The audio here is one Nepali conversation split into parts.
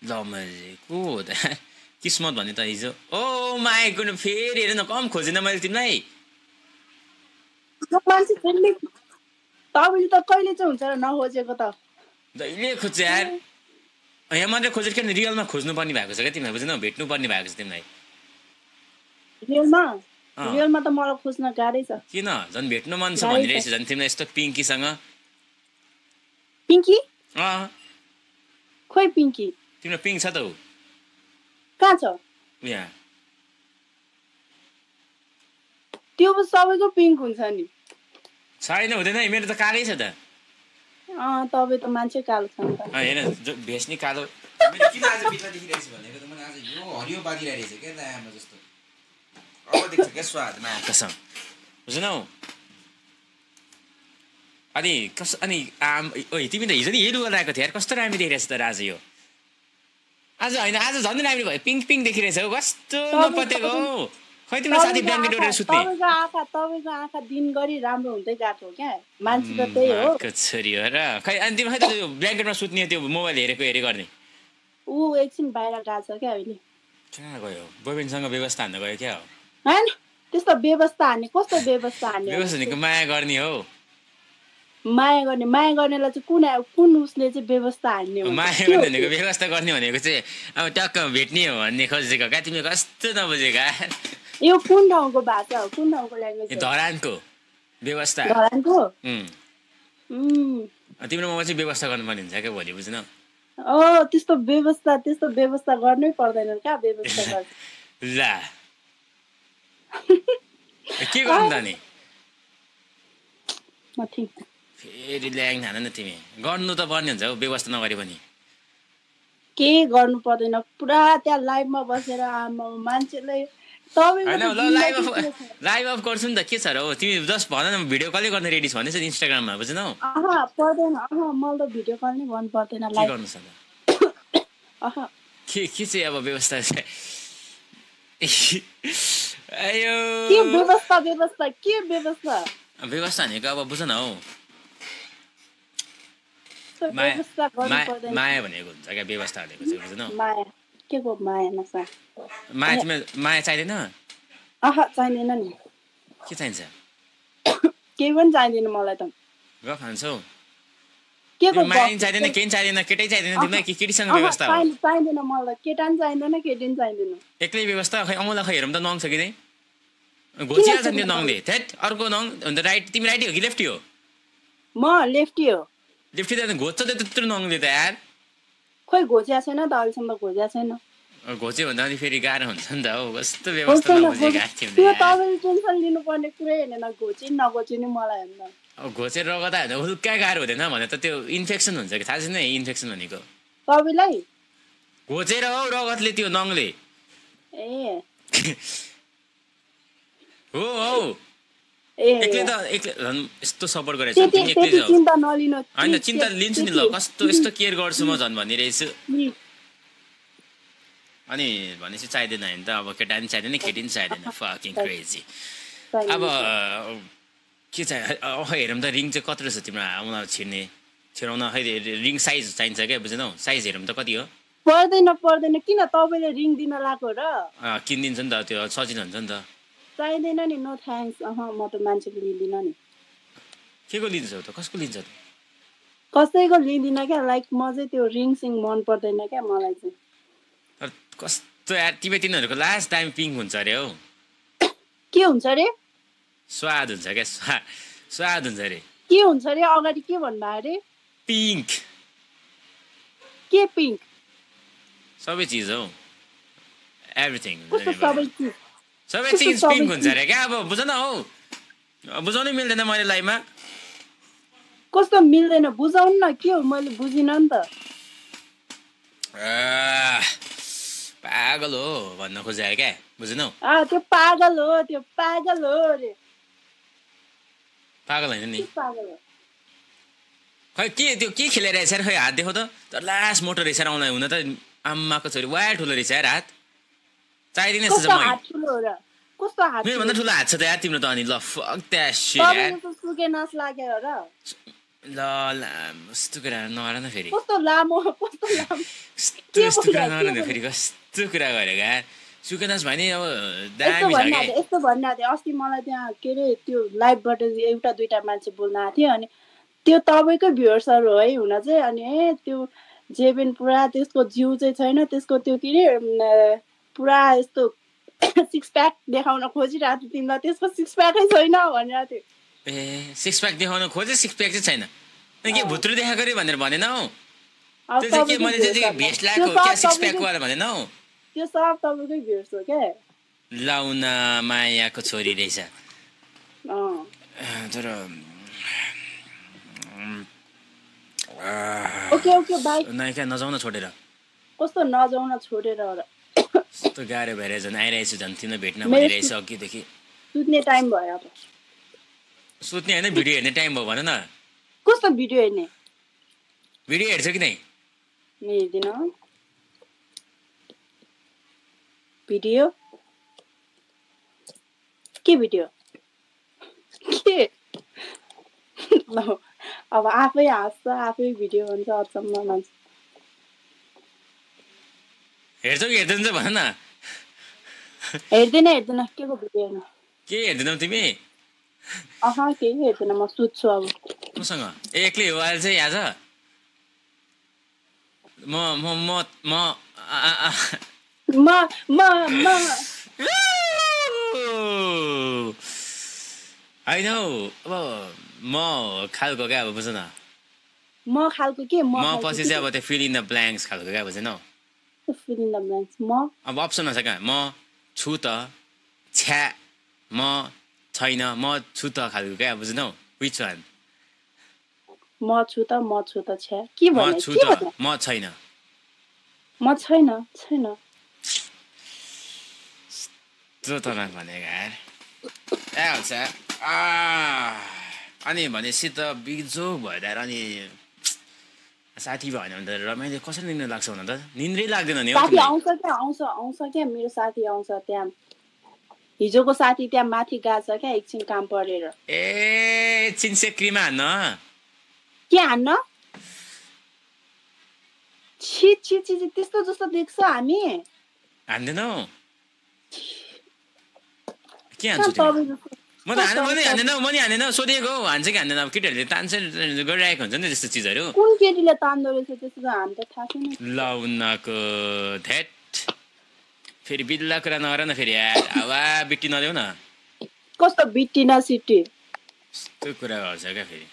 ल मैले को हो त किस्मत भन्ने त हिजो ओ माई गुड फेरि हेर न कम खोजेन मैले तिमीलाई मान्छे फेरि तपाईँले त कहिले चाहिँ हुन्छ र नखोजेको त जहिले खोज्छ यार यहाँ मात्रै खोजेर किन रियलमा खोज्नुपर्ने भएको छ क्या तिमीलाई बुझ्न भेट्नुपर्ने भएको छ तिमीलाई रियलमा त मलाई खोज्न गाह्रै छ किन झन् भेट्नु मन छ भनिरहेछ झन् तिमीलाई यस्तो पिङ्कीसँग पिङ्की खोइ पिङ्की तिम्रो पिङ्क छ त ऊ कहाँ छ यहाँ त्यो सबैको पिङ्क हुन्छ नि छैन हुँदैन मेरो त कालै छ त तपाईँ त मान्छे कालो छ नि त हेर भेस्नी कालो किन आज बित्ला देखिरहेछ भनेको त मलाई आज यो हरियो बाँधिरहेछ क्या त आमा जस्तो अब देख्छ क्या स्वादमा कसम बुझ्नौ अनि तिमी त हिजो नि यही लुगा लगाएको थियो यार कस्तो राम्रो देखिरहेछ त आज यो आज होइन आज झन् राम्रो भयो पिङ्क पिङ्क देखिरहेछ हौ कस्तो नपतेको हौ खै तिम्रो साथी ब्ल्याङ्केट ओढेर सुत्ने तपाईँको आँखा दिनगरी राम्रो हुँदै गएको हो क्या मान्छे त त्यही हो छोरी हो र खै अनि तिमी खै त ब्ल्याङ्केटमा सुत्ने त्यो मोबाइल हेरेको गर्ने ऊ एकछिन बाहिर गएको छ क्या अहिले कहाँ गयो बोयफ्रेन्डसँग व्यवस्था हान्न गयो क्या होइन त्यस्तो व्यवस्था हान्ने कस्तो व्यवस्था हान्ने व्यवस्था भनेको माया गर्ने हो माया गर्नेलाई चाहिँ कुन उसले चाहिँ व्यवस्था हान्ने हो माया गर्ने भनेको व्यवस्था गर्ने भनेको चाहिँ अब टक्क भेट्ने हो भन्ने खोजेको क्या तिमीले कस्तो नबुझेका यो कुन ठाउँको भाषा हो कुन ठाउँको ल्याङ्ग्वेज धरानको व्यवस्था धरानको तिम्रो ममा चाहिँ व्यवस्था गर्नुपर्ने हुन्छ क्या भोलि बुझ्न त्यस्तो व्यवस्था गर्नै पर्दैन क्या व्यवस्था गर्छ ल के गर्नु त नि फेरि ल्याङ थान न तिमी गर्नु त पर्ने हुन्छ व्यवस्था नगरे पनि के गर्नु पर्दैन पुरा त्यहाँ लाइभमा बसेर आमा मान्छेले लाइभ अफ गर्छु नि त के छ र हो तिमी जस्ट भन न भिडियो कलै गर्ने रेडी छ भनेछ इन्स्टाग्राममा बुझ्नौ पर्दैन मलाई त भिडियो कल नै गर्नु पर्दैन लाइभ गर्नु छ के चाहिँ अब व्यवस्था आयो के व्यवस्था व्यवस्था भनेको अब बुझ न हौ माया भनेको हुन्छ क्या व्यवस्था भनेको चाहिँ बुझ्नौ माया चाहिँदैन चाहिँदैन नि के चाहिन्छ केही पनि चाहिँदैन मलाई त गफ खान्छौ माया चाहिँदैन केही चाहिँदैन केटै चाहिँदैन तिमीलाई केटीसँग व्यवस्था हो चाहिँदैन मलाई केटा पनि चाहिँदैन केटी पनि चाहिँदैन एक्लै व्यवस्था खै अमला खै हेरौँ त नङ छ कि नै घोचिहाल्छ नि त्यो नङले थेट अर्को नङ अन्त राइट तिमी राइटी हो कि लेफ्टी हो म लेफ्टी हो लेफ्टी त घोच्छ त त्यत्रो नङले त यार खोइ घोचिया छैन त अहिलेसम्म घोचिया छैन घोच्यो भन्दा अनि फेरि गाह्रो हुन्छ नि त हौ कस्तो व्यवस्था नबुझेको त्यो तपाईँले टेन्सन लिनुपर्ने कुरै होइन नघोची नि मलाई हेर्न अब घोचेर रगता होइन हुल्का गाह्रो हुँदैन भने त त्यो इन्फेक्सन हुन्छ कि थाहा छैन इन्फेक्सन भनेको तपाईँलाई घोचेर हौ रगतले त्यो नङले ए हो एक्लै त यस्तो सपोर्ट गरेको छ तिमी एक्लै जाऊ चिन्ता नलिनु होइन चिन्ता लिन्छु नि ल कस्तो यस्तो केयर गर्छु म झन् भनिरहेछु अनि भनेपछि चाहिँदैन होइन त अब केटा पनि चाहिँदैन केटी पनि चाहिँदैन फकिङ क्रेजी अब के चाहियो हेरौँ त रिङ चाहिँ कत्रो छ तिम्रो आउन छिराउन खै रिङ साइज चाहिन्छ क्या बुझ्नौ साइज हेरौँ त कति हो पर्दैन किन तपाईँले रिङ दिन लगाएको र किनिदिन्छ नि त त्यो सजिलो हुन्छ नि त चाहिँदैन नि नो थ्याङ्क्स म त मान्छेको लिँदिनँ नि के को लिन्छौ त कसको लिन्छ त कसैको लिँदिनँ क्या लाइक म चाहिँ त्यो रिङ सिङ मन पर्दैन क्या मलाई चाहिँ कस्तो यार तिमीहरूको लास्ट टाइम पिङ्क हुन्छ अरे हौ के हुन्छ अरे स्वाद हुन्छ क्या स्वाद हुन्छ अरे के हुन्छ अरे अगाडि के भन्नु अरे पिङ्क के पिङ्क सबै चिज हौ एभ्रिथिङ सबै चिज पिङ्क हुन्छ अरे क्या अब बुझ न हौ बुझाउनै मिल्दैन मैले लाइभमा कस्तो मिल्दैन बुझाउनु न के हो मैले बुझिनँ नि त पागल हो भन्न खोजेको क्या बुझ्नौ त्यो पागल हो रे पागल होइन नि खै के त्यो के खेलेर रहेछ खै हात देखाउ त तर लास्ट मोटो रहेछ आउँदा हुन त आम्माको छोरी वाया ठुलो रहेछ यार हात चाहिँदैन मेरोभन्दा ठुलो हात छ त यार तिम्रो त अनि ल फक द्याट शिट यार ल कस्तो कुरा नगर न फेरि कस्तो लामो यस्तो कुरा नगर न फेरि कस्तो कुरा गरेको यार सुकेदास भाइ नि अब दामी छ के यस्तो भनिरहेको थिएँ अस्ति मलाई त्यहाँ के अरे त्यो लाइभबाट एउटा दुईटा मान्छे बोल्न आएको थियो अनि त्यो तपाईँकै भ्युअर्सहरू है हुन चाहिँ अनि त्यो जेबेन पुरा त्यसको जिउ चाहिँ छैन त्यसको त्यो के अरे पुरा यस्तो सिक्स प्याक देखाउन खोजिरहेको थियो तिमीलाई त्यसको सिक्स प्याकै छैन भनिरहेको थियो ए सिक्स प्याक देखाउन खोजे सिक्स प्याक चाहिँ छैन के भुत्रु देखाएको रे भनेर भनेन हौ त्यो चाहिँ के मैले चाहिँ भेस्ट लगाएको क्या सिक्स प्याक वाला भनेन हौ त्यो सब तपाईँकै भ्युअर्स हो क्या लाउना मायाको छोरी रहेछ तर ओके बाइ नाइका नजाउन छोडेर कस्तो नजाउन छोडेर कस्तो गाह्रो भएर झन् आइरहेछु झन् तिमीलाई भेट्न भनिरहेछ अघिदेखि सुत्ने टाइम भयो अब सुत्ने होइन भिडियो हेर्ने टाइम भयो भन न कस्तो भिडियो हेर्ने भिडियो हेर्छौ कि नै हेर्दिन भिडियो के भिडियो के ल अब आफै हाँस्छ आफै भिडियो हुन्छ अचम्म मान्छे हेर्छौ कि हेर्दैन भन न हेर्दिन के को भिडियो हेर्नु के हेर्दैनौ तिमी केही हेर्दैन म सुत्छु अब मसँग एक्लै हो अहिले चाहिँ आज होइन हौ अब म खालको क्या अब बुझ न म खालको के म पछि चाहिँ अब त्यो फिल इन द ब्ल्याङ्क्स खालको क्या बुझेनौ फिल इन द ब्ल्याङ्क्स म अब अप्सन छ क्या म छु त छ्या म छैन म छु त खालको क्या बुझ्नौ विच वान म छु त छ्या के म छु त म छैन म छैन त्यो त भनेको यार ए हुन्छ अनि भनेपछि त बिजोग भएर अनि साथी भएन भने त रमाइलो कसरी निन्द्रा लाग्छ हुन त निन्द्रै लाग्दैन नि साथी आउँछ क्या मेरो साथी आउँछ त्यहाँ हिजोको साथी त्यहाँ माथि गएको छ क्या एकछिन काम परेर ए एकछिन सेक्रीमा हान्न के हान्न छि त्यस्तो जस्तो देख्छ हामी हान्दैनौ के हान्छु तिमी म त हान्दैन सोधेको हान्छ कि हान्दैन अब केटीहरूले तान्छ गरिरहेको हुन्छ नि त्यस्तो चिजहरू कुन केटीले तान्दो रहेछ त्यस्तो त हामी त थाहा छैन लाउनाको धेट फेरि बिल्ला कुरा नगर न फेरि यार हावा बिट्टी नदेऊ न कस्तो बिट्टी न सिट्टी त्यो कुरा गर्छ क्या फेरि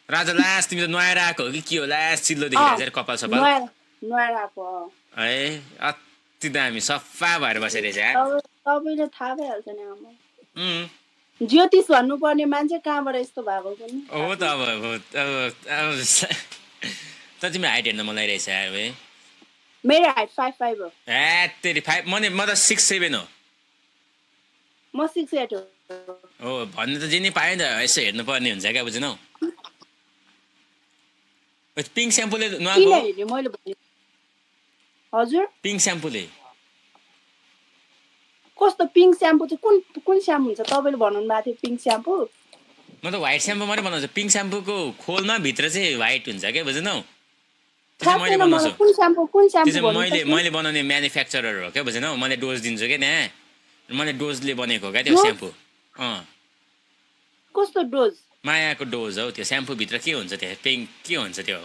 राजा लास तिमी त नुहाएर आएको हो कि के हो लास चिल्लो देखिरहेको छ कपाल सपाल नुहाएर आएको है अति दामी सफा भएर बसिरहेछ यार तपाईँले थाहा भइहाल्छ नि आमा ज्योतिष भन्नुपर्ने मान्छे कहाँबाट यस्तो भएको पनि हो त अब त तिमी हाइट हेर्न मलाई रहेछ यार भाइ मेरो हाइट 5'5" हो ए तेरी 5 म त 6'7" हो म 6'8" हो भन्ने त जे नि पाएँ नि त यसो हेर्नु पर्ने हुन्छ क्या बुझ्नौ पिङ्क स्याम्पूले नुहाएको हजुर पिङ्क स्याम्पूले कस्तो पिङ्क स्याम्पू चाहिँ कुन स्याम्पू हुन्छ तपाईँले भन्नु भएको थियो पिङ्क स्याम्पू म त व्हाइट स्याम्पू मात्रै बनाउँछु पिङ्क स्याम्पूको खोलमा भित्र चाहिँ व्हाइट हुन्छ क्या बुझ्नौ मैले बनाउँछु मैले बनाउने म्यानुफ्याक्चरर हो क्या बुझ्नौ मैले डोज दिन्छु क्या त्यहाँ मैले डोजले बनेको क्या त्यो स्याम्पू कस्तो डोज मायाको डोज हौ त्यो स्याम्पू भित्र के हुन्छ त्यो पिङ्क के हुन्छ त्यो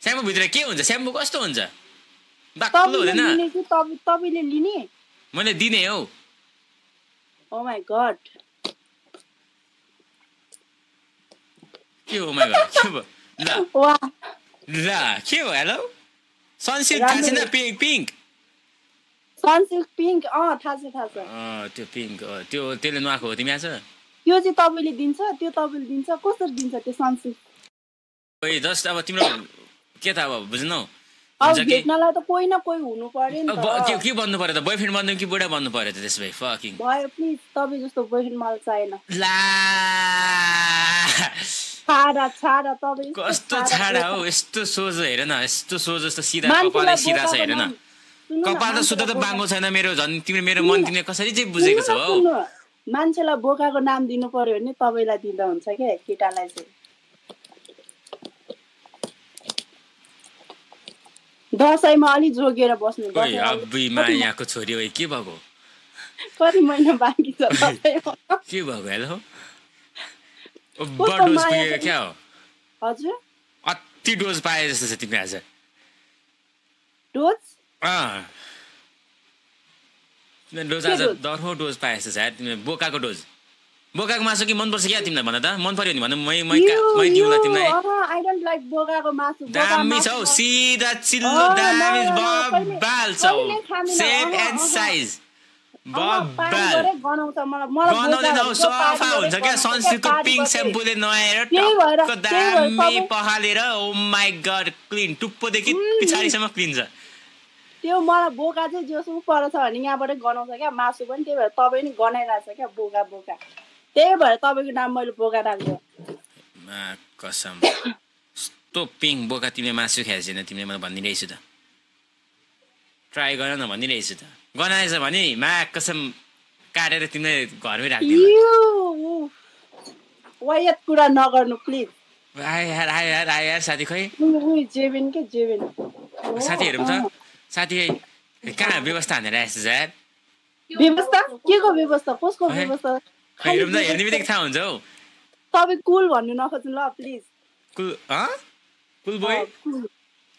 स्याम्पू भित्र के हुन्छ स्याम्पू कस्तो हुन्छ बाक्लो हुँदैन तपाईले लिने मैले दिने हौ ओ माय गॉड के हो माय गॉड के भयो ल के हो हेलो सनसिल्क थाहा छैन पिङ्क सनसिल्क पिङ्क थाहा छ त्यो पिङ्क त्यो त्यसले नुहाएको हो तिमी आज त्यो चाहिँ तपाईँले दिन्छ त्यो तपाईँले दिन्छ कसरी दिन्छ त्यो सनसिल्क ओइ जस्ट अब तिम्रो के त अब बुझ्नौ अब भेट्नलाई त कोही न कोही हुनु पर्यो नि त के भन्नु पर्यो त बोयफ्रेन्ड बन्नु कि बुढा बन्नु पर्यो त त्यसो भए फकिङ भयो प्लिज तपाईँ जस्तो बोयफ्रेन्ड मलाई चाहिएन ला छाडा तपाईँ कस्तो छाडा हौ यस्तो सोझो हेर न यस्तो सोझो जस्तो सिधा कपालै सिधा छ हेर न कपाल त सुधा त बाङ्गो छैन मेरो झन् तिम्रो मेरो मन तिमीले कसरी चाहिँ बुझेको छौ हौ मान्छेलाई बोकाको नाम दिनु पर्यो भने तपाईँलाई दिँदा हुन्छ क्या केटालाई चाहिँ दसैँमा अलि जोगेर बस्नु ओइ अब्बीमा यहाँको छोरी हो के भएको कति महिना बाँकी छ दसैँमा के भएको हेलो डोज पुगेको क्या हो हजुर अति डोज पाए जस्तो छ तिमी आज डोज डोज आज दर्हो डोज पाए जस्तो छ यार तिमीले बोकाको डोज बोकाको मासु कि मनपर्छ क्या तिमीलाई भन त मन पर्यो नि भन मै दिउँला तिमीलाई आई डोन्ट लाइक बोकाको मासु दामी छ हौ सिधा चिल्लो दामी बब्बाल छ सेप एन्ड साइज बब्बाल गनाउँदैन हौ सफा हुन्छ क्या सनसिल्कको पिङ्क सेम्पूले नुहाएर टक्क दामी पखालेर ओ माई गड क्लिन टुप्पोदेखि पछाडिसम्म क्लिन छ त्यो मलाई बोका चाहिँ जोसुक पर्छ भने यहाँबाटै गनाउँछ क्या मासु पनि त्यही भएर तपाईँ नि गनाइरहेछ क्या बोका त्यही भएर तपाईँको नाम मैले बोका राख्छु कसम यस्तो पिङ्क बोका तिमीले मासु खाएको छैन तिमीले मलाई भनिरहेछु त ट्राई गर न भनिरहेछु त गनाएछ भने मा कसम काटेर तिमीले घरमै राखिदिनु वायत कुरा नगर्नु प्लिज आयो साथी खै जेबिन के जेबिन साथीहरू पनि छ साथी कहाँ व्यवस्था हानेर आएछ यार व्यवस्था के को व्यवस्था कसको व्यवस्था हेर्नु त हेर्ने बित्तिकै थाहा हुन्छ हौ तपाईँ कुल भन्नु नखोज्नु ल प्लिज कुल बोय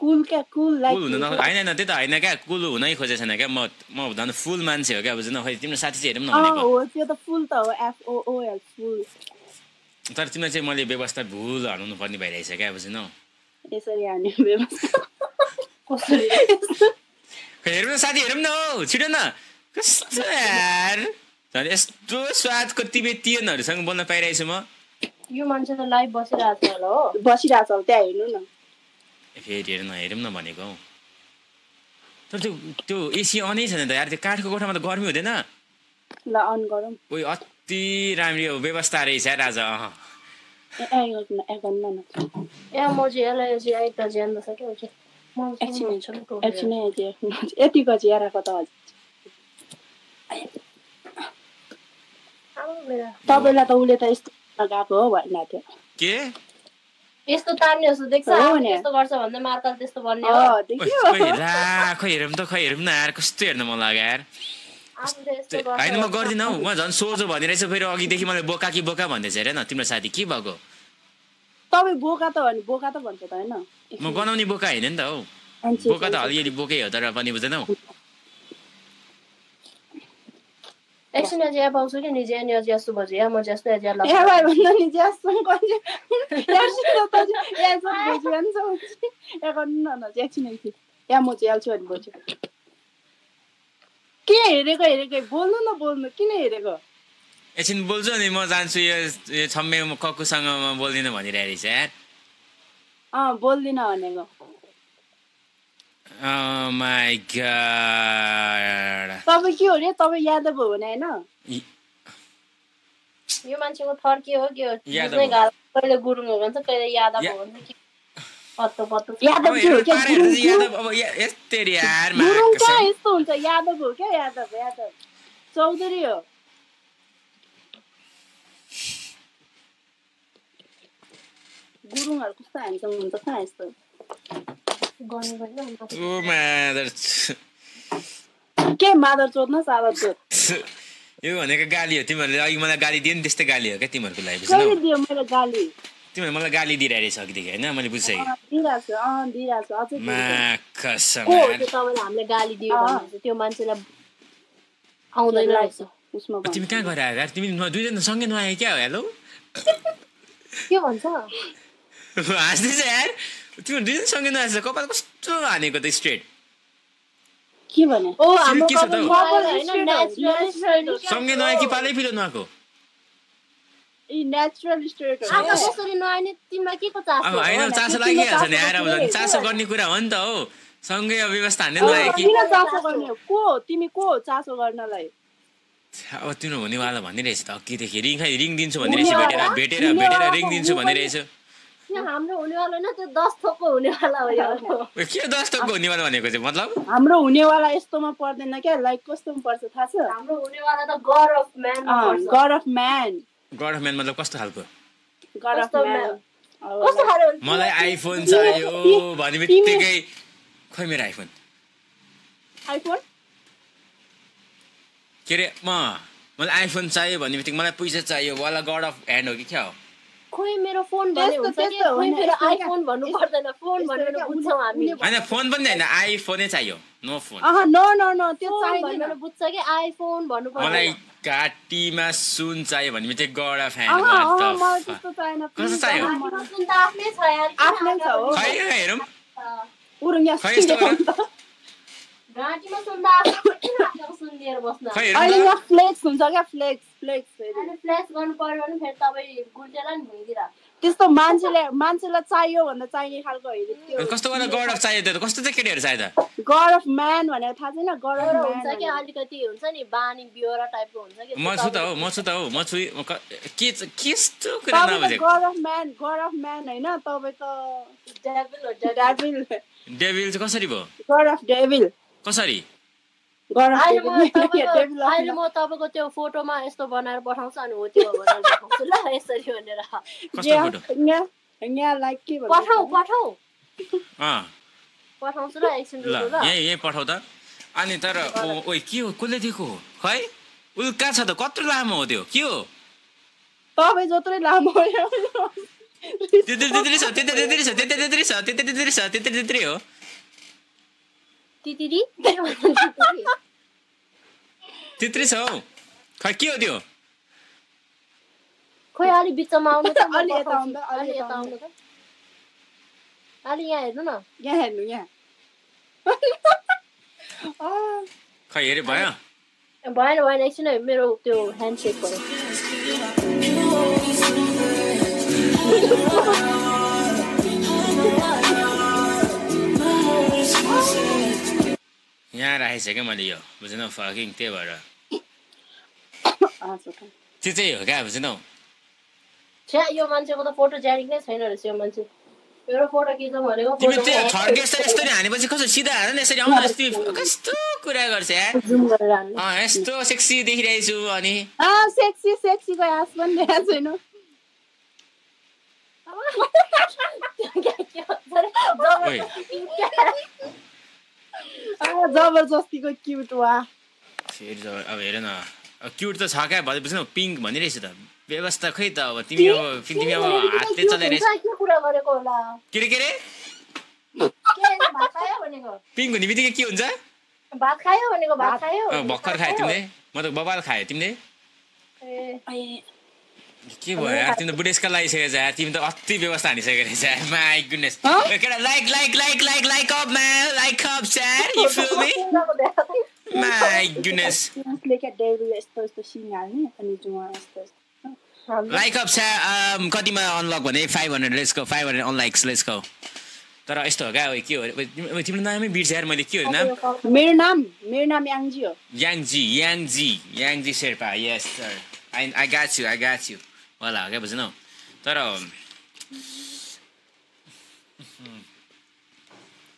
कुल क्या कुल लाइक कुल हुनु होइन त्यही त होइन क्या कुल हुनै खोजेको छैन क्या म झन् फुल मान्छे हो क्या बुझ्नु खै तिम्रो साथी चाहिँ हेरौँ न भनेको हो त्यो त फुल त हो FOOL फुल तर तिमीलाई चाहिँ मैले व्यवस्था भुल हाल्नु पर्ने भइरहेछ क्या बुझ्नु यसरी हान्ने व्यवस्था कसरी हेरौँ न साथी हेरौँ न हौ छिटो न कस्तो यार झन् यस्तो स्वादको तिब्बतीयनहरूसँग बोल्न पाइरहेछु म यो मान्छे त लाइभ बसिरहेछ होला हो बसिरहेछ होला त्यहाँ हेर्नु न फेरि हेरौँ न भनेको हौ तर त्यो एसी अनै छैन त यार त्यो काठको कोठामा त गर्मी हुँदैन ल अन गरौँ ओइ अति राम्रो व्यवस्था रहेछ यार आज यतिको ज्याराको त तपाईँलाई त उसले त यस्तो लगाएको हो भन्न थियो के यस्तो तान्ने जस्तो देख्छ यस्तो गर्छ भन्दा मार्तल त्यस्तो भन्ने हो खै हेरौँ त खै हेरौँ न यार कस्तो हेर्न मन लाग्यो यार होइन म गर्दिनँ हौ म झन् सोझो भनिरहेछु फेरि अघिदेखि मलाई बोका कि बोका भन्दैछ हेर न तिम्रो साथी के भएको तपाईँ बोका त भने बोका त भन्छ त होइन म गनाउने बोका होइन नि त हौ बोका त अलिअलि बोकै हो तर पनि बुझ्दैनौ एकछिन अझै यहाँ पाउँछु कि निजे अनि अझै यस्तो भन्छ यहाँ म जस्तो अझै ल यहाँ भाइ भन्दा निजे यस्तो कहिले यहाँ गर्नु न एकछिन एकछिन यहाँ म चाहिँ हाल्छु अनि बोल्छु के हेरेको बोल्नु न बोल्नु किन हेरेको एकछिन बोल्छु अनि म जान्छु यो छम्मे कक्कुसँग म बोल्दिनँ भनिरहेको रहेछ यार बोल्दिनँ भनेको Oh my god. तपाईँ के हो रे तपाईँ यादव हो भने हैन यो मान्छेको थर के हो बुझ्नै गाह्रो कहिले गुरुङ हो भन्छ कहिले यादव हो भन्छ के पत्तो यादव के हो के यादव अब यस्तै यार गुरुङ क्या यस्तो हुन्छ यादव हो क्या यादव चौधरी हो गुरुङहरु कस्तो ह्यान्डसम हुन्छ कहाँ यस्तो के मादर चोद न सादर चोद यो भनेको गाली हो तिमीहरूले अघि मलाई गाली दियो नि त्यस्तै गाली हो क्या तिमीहरूको लागि कहिले दियो मैले गाली तिमीहरूले मलाई गाली दिइरहेको रहेछ अघिदेखि होइन मैले बुझिसकेँ दिइरहेको छु कसम तपाईँले हामीले गाली दियो भने त्यो मान्छेलाई आउँदैन रहेछ उसमा तिमी कहाँ गएर आयो तिमी दुईजना सँगै नआयो क्या हो हेलो के भन्छ हाँस्दैछ यार तिमी दुईजना सँगै नआएछ कपाल कस्तो हानेको त स्ट्रेट के भने ओ हाम्रो सँगै नआयो कि पालै फिलो नआएको नेचुरल स्ट्रेट हो कसरी नआउने तिमीलाई के को चासो अब हैन चासो लागिहाल्छ नि आएर चासो गर्ने कुरा हो नि त हो सँगै व्यवस्था हान्ने नआयो कि किन चासो गर्ने को तिमी को चासो गर्नलाई अब तिम्रो हुनेवाला भनिरहेछ त अघिदेखि रिङ दिन्छु भनिरहेछ भेटेर रिङ दिन्छु भनिरहेछ हाम्रो हुनेवाला न त्यो 10 थोकको हुनेवाला हो यो के 10 थोकको हुनेवाला भनेको चाहिँ मतलब हाम्रो हुनेवाला यस्तोमा पर्दैन क्या लाइक कस्तोमा पर्छ थाहा छ हाम्रो हुनेवाला त God of man God of man मतलब कस्तो खालको गॉड अफ म्यान कस्तो खाले मलाई आइफोन चाहियो भन्ने बित्तिकै खोइ मेरो आइफोन आइफोन के अरे मलाई आइफोन चाहियो भन्ने बित्तिकै मलाई पैसा चाहियो वाला गड अफ ह्यान्ड हो कि क्या हो खोइ मेरो फोन भन्ने हुन्छ कि खोइ मेरो आइफोन भन्नु पर्दैन फोन भनेर बुझ्छौँ हामी होइन फोन पनि होइन आइफोनै चाहियो नो फोन नो त्यो चाहिँदैन बुझ्छ कि आइफोन भन्नु पर्दैन मलाई घाँटीमा सुन चाहियो भन्ने बित्तिकै गड अफ ह्यान्ड कस्तो चाहियो सुन त आफ्नै छ यार आफ्नै छ हो खै हेरौँ उरुङ्गा खै यस्तो गर घाँटीमा सुन त आफ्नो किन आफ्नो सुन लिएर बस्न खै अहिले हेरौँ यहाँ फ्लेक्स हुन्छ क्या फ्लेक्स अनि फ्ल्यास गर्नु पर्यो भने फेरि तपाईँ गुल्टेर नि भुइँतिर त्यस्तो मान्छेलाई चाहियो भन्दा चाहिने खालको होइन त्यो कस्तो वाला गड अफ चाहियो त्यो कस्तो चाहिँ केटीहरू चाहियो त गड अफ म्यान भनेर थाहा छैन गड अफ हुन्छ कि अलिकति हुन्छ नि बानी बिहोरा टाइपको हुन्छ कि म छु त हो म छु के यस्तो कुरा नबुझेको गड अफ म्यान होइन तपाईँ त डेभिल डेभिल चाहिँ कसरी भयो गड अफ डेभिल कसरी अहिले म तपाईँको त्यो फोटोमा यस्तो बनाएर पठाउँछु अनि हो त्यो भनेर देखाउँछु ल यसरी भनेर पठाउँछु ल एकछिन ल यही पठाउ त अनि तर ओइ के हो कसले दिएको हो खै उसले कहाँ छ त कत्रो लामो हो त्यो के हो तपाईँ जत्रै लामो त्यत्रै हो तितिरी त्यत्रै छ हौ खै के हो त्यो खोइ अलि बिचमा आउनु त अलि यता आउनु त अलि यहाँ हेर्नु न यहाँ हेर्नु यहाँ खै हेरे भयो भएन एकछिन मेरो त्यो ह्यान्डसेक भयो यहाँ राखेको छ क्या मैले यो बुझेनौ फकिङ त्यही भएर त्यो चाहिँ हो क्या बुझेनौ छ्या यो मान्छेको त फोटो ज्यानिक नै छैन रहेछ यो मान्छे मेरो फोटो खिचौँ भनेको तिमी त्यो थर्केस त यस्तो हानेपछि कस्तो सिधा हान न यसरी आउनु कस्तो कुरा गर्छ यार यस्तो सेक्सी देखिरहेको छु अनि सेक्सीको आस पनि देखाएको छैन जबरजस्तीको क्युट वा फेरि अब हेर न क्युट त छ क्या बुझ्नु पिङ्क भनिरहेछ त व्यवस्था खै त अब तिमी अब हातले चलाइरहेछ के रे पिङ्क हुने बित्तिकै के हुन्छ भात खायो भनेको भात खायो भर्खर खायो तिमीले म त बबाल खायो तिमीले के भयो यार तिमी त बुढेसका लगाइसकेको छ यार तिमी त अति व्यवस्था हानिसकेको रहेछ यार माई गुडनेस केटा like up man like up sir you feel me my goodness like up sir कतिमा अनलक भने 500 let's go 500 unlikes let's go तर यस्तो हो क्या के हो तिम्रो नामै बिर्स यार मैले के हो नाम मेरो नाम याङजी हो याङजी शेर्पा यस सर आई गॉट यू वाला हो क्या बुझ्नु तर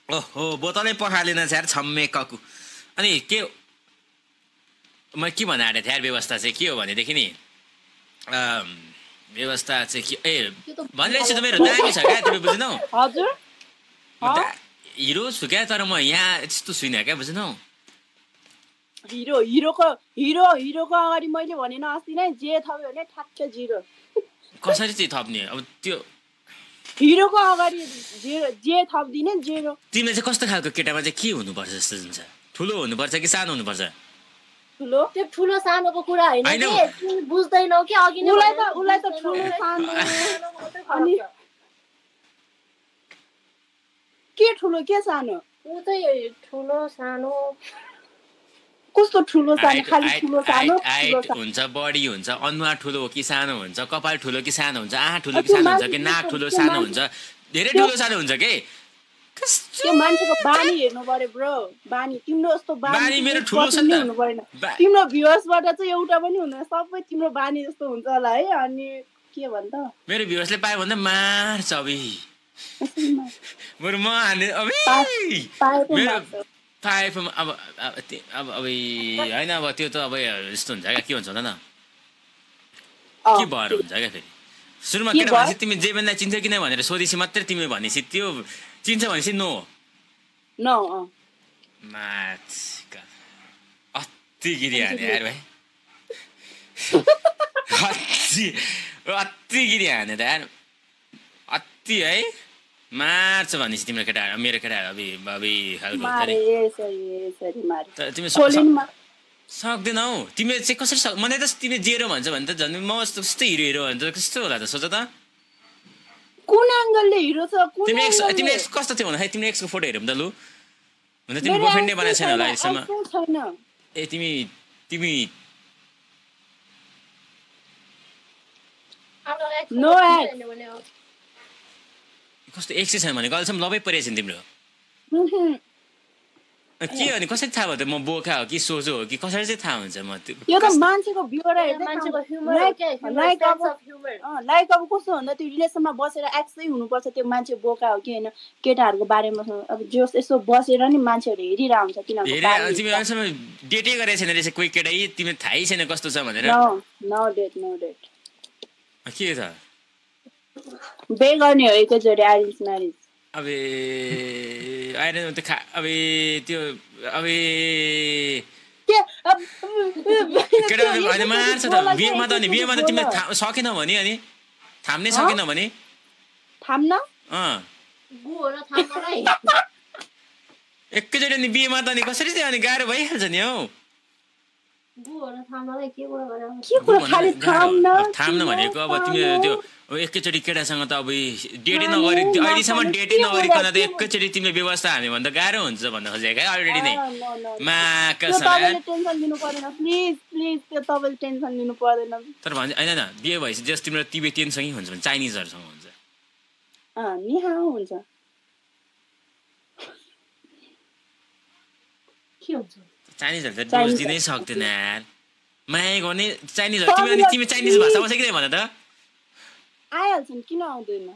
ओहो बोतलै पखालेन यार छम्मे ककु अनि के म के भन्न आँटेको थिएँ यार व्यवस्था चाहिँ के हो भनेदेखि नि व्यवस्था चाहिँ के भनिरहेछु त मेरो दामी छ क्या तिमी बुझ्नौ हजुर हिरो छु क्या तर म यहाँ त्यस्तो छुइनँ क्या बुझ्नौ हिरोको अगाडि मैले भनेन अस्ति नै जे थप्यो भने ठ्याक्कै 0 कसरी चाहिँ थप्ने अब त्यो हिरोको अगाडि जे थप्दिने 0 तिमीले चाहिँ कस्तो खालको केटामा चाहिँ के हुनुपर्छ जस्तो हुन्छ ठुलो हुनुपर्छ कि सानो हुनुपर्छ त्यो ठुलो सानोको कुरा हैन के बुझ्दैनौ कि अघि नै उलाई त ठुलो सानो अनि के ठुलो के सानो उ चाहिँ ठुलो सानो कस्तो ठुलो सानो खाली ठुलो सानो हाइट हुन्छ बडी हुन्छ अनुहार ठुलो हो कि सानो हुन्छ कपाल ठुलो कि सानो हुन्छ आँखा ठुलो कि सानो हुन्छ कि नाक ठुलो सानो हुन्छ धेरै ठुलो सानो हुन्छ के त्यो मान्छेको बानी हेर्नु पर्यो ब्रो बानी तिम्रो जस्तो बानी मेरो ठुलो छ नि हुनु पर्दैन तिम्रो भ्युअर्सबाट चाहिँ एउटा पनि हुँदैन सबै तिम्रो बानी जस्तो हुन्छ होला है अनि के भन्छ मेरो भ्युअर्सले पाए भन्दा मार्छ अबि म हाने अबि मेरो पाएप अब होइन अब त्यो त अब यस्तो हुन्छ क्या के हुन्छ न के भएर हुन्छ क्या फेरि सुरुमा केटा भनेपछि तिमी जे बेन्दा चिन्छ कि नै भनेर सोधेपछि मात्रै तिमीले भनेपछि त्यो चिन्छ भनेपछि नो न मार्च अति गिरी हाने यार भाइ अति गिरी हाने त यार अति है मार्छ भनेपछि तिम्रो केटाहरू मेरो केटाहरू अबि खालको हुन्छ नि तिमी सक्दैनौ तिमीले चाहिँ कसरी मलाई त तिमीले जेरो भन्छ भने त झन् म जस्तो हिरो भन्छ कस्तो होला त सोच त कुन एंगलले हिरो छ तिमीले एक्स कस्तो थियो भन्दाखेरि तिमीले एक्सको फोटो हेरौँ त लु भन्दा तिमी बोयफ्रेन्डै बनाएको छैन होला अहिलेसम्म ए तिमी नो एक्स कस्तो एक्सै छैन भने अहिलेसम्म लभै परेको छैन तिम्रो के हो नि कसरी थाहा भयो त म बोका हो कि सोझो हो कि कसरी चाहिँ थाहा हुन्छ म यो त मान्छेको भ्यूबाट लाइक अब कस्तो भन्दा त्यो रिलेसनमा बसेर एक्सै हुनुपर्छ त्यो मान्छे बोका हो कि होइन केटाहरूको बारेमा अब जस यसो बसेर नि मान्छेहरू हेरिरहेको हुन्छ किनभने तिमी अहिलेसम्म डेटै गरेको छैन रहेछ कोही केटा तिमी थाहै छैन कस्तो छ भनेर नो डेट के छ बे गर्ने हो एकैचोटि एरेन्ज म्यारेज अबे आइरन त त्यो केटा होइन मार्छ त बिहेमा त तिमीले सकेनौ भने अनि थाम्नै सकेनौ भने थाम्न एकैचोटि अनि बिहेमा त अनि कसरी चाहिँ अनि गाह्रो भइहाल्छ नि हौ थाम्न भनेको अब तिमीले त्यो एकैचोटि केटासँग त अब डेटै नगरी अहिलेसम्म डेटै नगरिकन त एकैचोटि तिमीले व्यवस्था हाल्यो भने त गाह्रो हुन्छ भन्न खोजेको क्या अलरेडी नै तर भन्छ होइन बिहे भएपछि जस तिम्रो तिब्बतीयनसँगै हुन्छ भने चाइनिजहरूसँग हुन्छ चाइनिजहरू त डोज दिनै सक्दैन यार माया गर्ने चाइनिजहरू तिमी चाइनिज भाषा आउँछ कि भन त आइहाल्छन् किन आउँदैन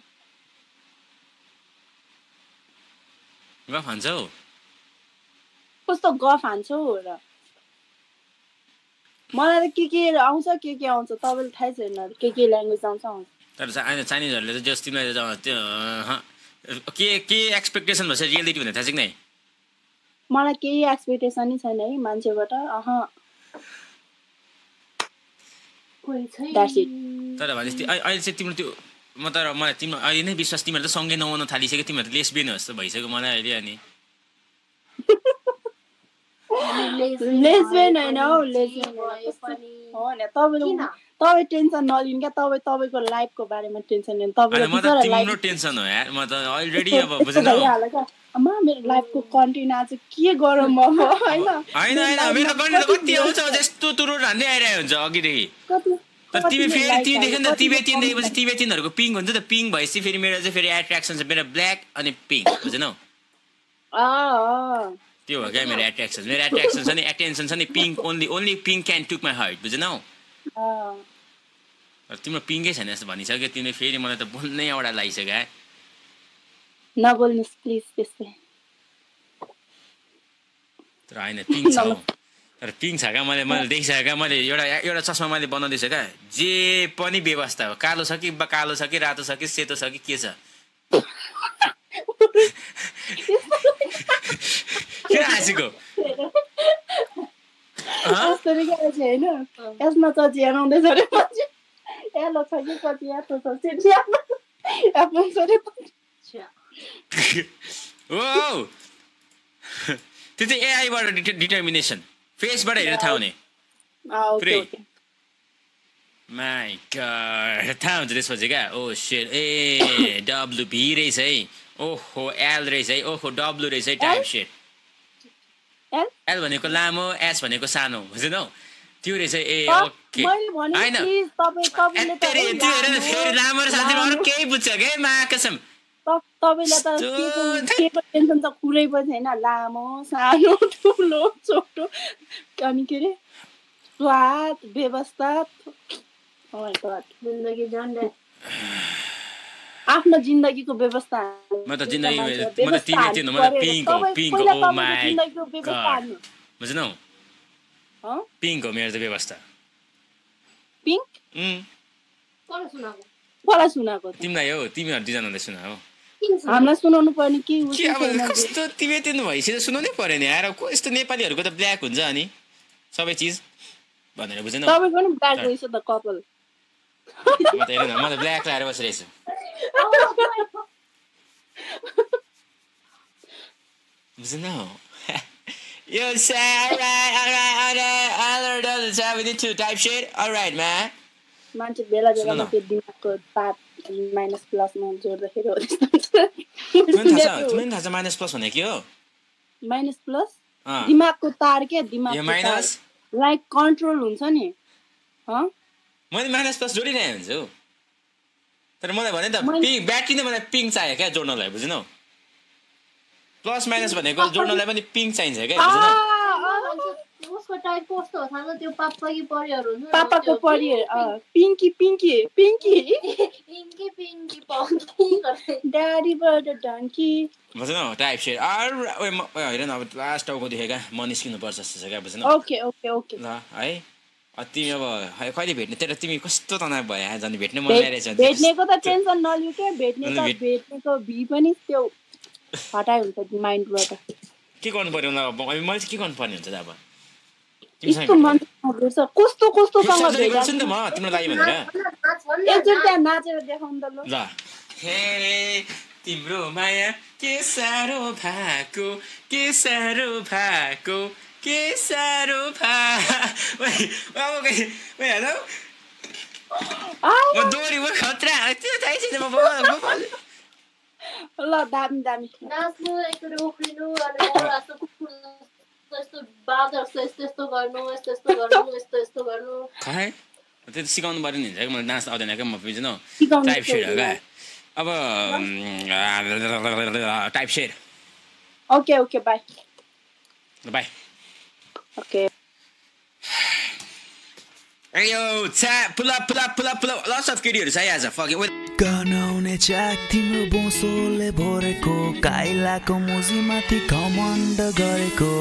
गफ हान्छौ कस्तो गफ हान्छौ र मलाई त के आउँछ के आउँछ तपाईँलाई थाहै छैन के ल्याङ्ग्वेज आउँछ तर चाइनिजहरूले त जस तिमीलाई त्यो के एक्सपेक्टेसन भन्छ रियालिटी भन्ने थाहा छ कि नै मलाई केही एक्सपेक्टेसनै छैन है मान्छेबाट तर भनेपछि अहिले चाहिँ तिम्रो त्यो मलाई तिम्रो अहिले नै विश्वास तिमीहरू त सँगै नआउन थालिसक्यो तिमीहरू त लेसबियन जस्तो भइसक्यो मलाई अहिले अनि लेसबियन होइन हौ लेसबियन तपाईँ टेन्सन नलिनु क्या तपाईँको लाइफको बारेमा टेन्सन लिनु तिम्रो टेन्सन हो यार म त अलरेडी अब बुझ्नु मेरो लाइफको कन्टेन्ट आज के गरौँ म होइन मेरो कन्टेन्ट कति आउँछ जस्तो तुरुर हान्दै आइरहेको हुन्छ अघिदेखि तर तिमी देख्यो नि त तिब्बतीयन देखेपछि तिब्बतीयनहरूको पिङ्क हुन्छ त पिङ्क भएपछि फेरि मेरो चाहिँ फेरि एट्र्याक्सन छ मेरो ब्ल्याक अनि पिङ्क बुझ्नौ त्यो हो क्या मेरो एट्र्याक्सन छ नि एटेन्सन छ नि pink only pink can took my heart बुझ्नौ तिम्रो पिङ्कै छैन जस्तो भनिसक्यो तिमीले फेरि मलाई त बोल्नै एउटा लागिसक्यो नबोल्नुस् प्लिज त्यस्तै तर होइन पिङ्क छ तर पिङ्क छ क्या मैले देखिसकेँ क्या मैले एउटा चस्मा मैले बनाउँदैछु क्या जे पनि व्यवस्था हो कालो छ कि रातो छ कि सेतो छ कि के छ किन हाँसेको यसमा चची हेराउँदैछ अरे एलो छ कि चची एतो त्यो चाहिँ एआईबाट डिटर्मिनेसन फेसबाट हेरेर थाहा हुने माइ गॉड थाहा हुन्छ त्यसपछि क्या ओ शिट ए डब्लुबी रहेछ है ओहो एल रहेछ है ओहो डब्लु रहेछ है टाइप शिट एल भनेको लामो एस भनेको सानो बुझ्नौ त्यो रहेछ ए ओके होइन फेरि लामो र सानो अरू केही बुझ्छ क्या मा कसम तपाईँलाई त केको टेन्सन त कुरै पनि छैन लामो सानो ठुलो छोटो अनि के अरे स्वाद व्यवस्था आफ्नो जिन्दगीको व्यवस्था म त बुझ्नौ पिङ्क हो मेरो त व्यवस्था पिङ्क कसलाई सुनाएको तिमीलाई हो तिमीहरू दुईजनाले सुना हो हामीलाई सुनाउनु पर्ने के के अब कस्तो तिब्बतीयन भइसक्यो सुनाउनै पर्यो नि यार को यस्तो नेपालीहरूको त ब्ल्याक हुन्छ अनि सबै चिज भनेर बुझेन तपाईँको नि ब्ल्याक रहेछ त कपाल म त हेर न म त ब्ल्याक लगाएर बसिरहेछु बुझेन यो $72 type shit all right man मान्छे बेला बेलामा त्यो दिमागको पात माइनस प्लसमा जोड्दाखेरि हो त्यस्तो तिमीलाई थाहा छ माइनस प्लस भने के हो माइनस प्लस दिमागको तार के दिमाग माइनस लाइक कन्ट्रोल हुन्छ नि मैले माइनस प्लस जोडिरहेको हुन्छु तर मलाई भने त पिङ ब्याट्री नै मलाई पिङ चाहियो क्या जोड्नलाई बुझ्नौ प्लस माइनस भनेको जोड्नलाई पनि पिङ चाहिन्छ क्या बुझ्नौ उसको टाइप कस्तो हो थाहा छ त्यो पापा कि परिहरू हुन्छ पापाको परिहरू pinky pinky pinky pinky pinky punky ड्याडीबाट डङ्की बुझ्नौ टाइप सेट हेर न अब लास्ट टाउको देखेका म निस्किनु पर्छ जस्तो छ क्या बुझ्नौ ओके ओके ओके ल है तिमी अब कहिले भेट्ने तर तिमी कस्तो तनाव भयो जाने भेट्ने मन लागिरहेछ भेट्नेको त टेन्सन नलिउ के भेट्नेको भी पनि त्यो हटाइ हुन्छ माइन्डबाट के गर्नु पर्यो ल अब मैले चाहिँ के गर्नु पर्ने हुन्छ त अब कस्तो कस्तोसँग गर्छु नि त म तिम्रो लागि भनेर एकचोटि त्यहाँ नाचेर देखाउनु त ल हे तिम्रो माया के साह्रो भएको के साह्रो भएको के साह्रो हेलो म दोरी म खतरा त्यो थाहै छैन म ल दामी दामी नाच्नु एकचोटि उफ्रिनु अनि यस्तो बादर यस्तो गर्नु यस्तो गर्नु यस्तो गर्नु खै त्यो सिकाउनु पर्यो नि हुन्छ मलाई नाच्न आउँदैन क्या म बुझ्नु टाइप सेट हो क्या अब type set okay okay by by okay यो पुल अप लट्स अफ केटीहरू छ आज फकिङ गनाउने चाक तिम्रो बोसोले भरेको काइलाको मुजीमाथि घमण्ड गरेको